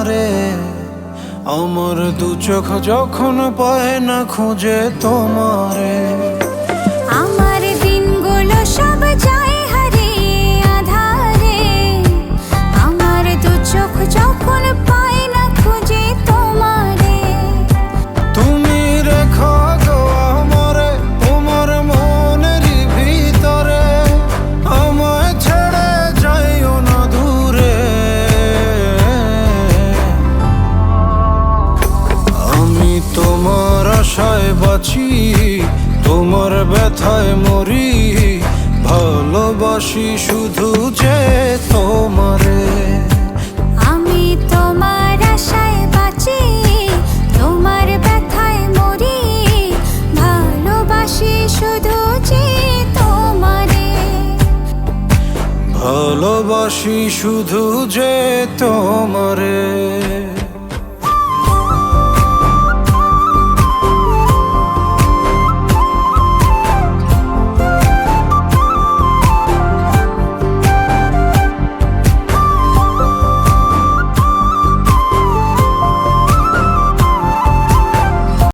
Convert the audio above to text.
তোমারে। আমার দু চোখ যখন পায় না খুঁজে তোমারে। আমার দিনগুলো সব যায় হারিয়ে আধারে, আমার দু চোখ যখন পায় না খুঁজে তোমারে। তুমি রেখো গো আমারে তোমার মনেরই ভিতরে, আমায় ছেড়ে যাইও না দূরে। আমি তোমার আশায় বাঁচি, তোমার ব্যথায় মরি, ভালোবাসি শুধু যে তোমারে। আমি তোমার আশায় বাঁচি, তোমার ব্যথায় মরি, ভালোবাসি শুধু যে তোমারে। ভালোবাসি শুধু যে তোমারে।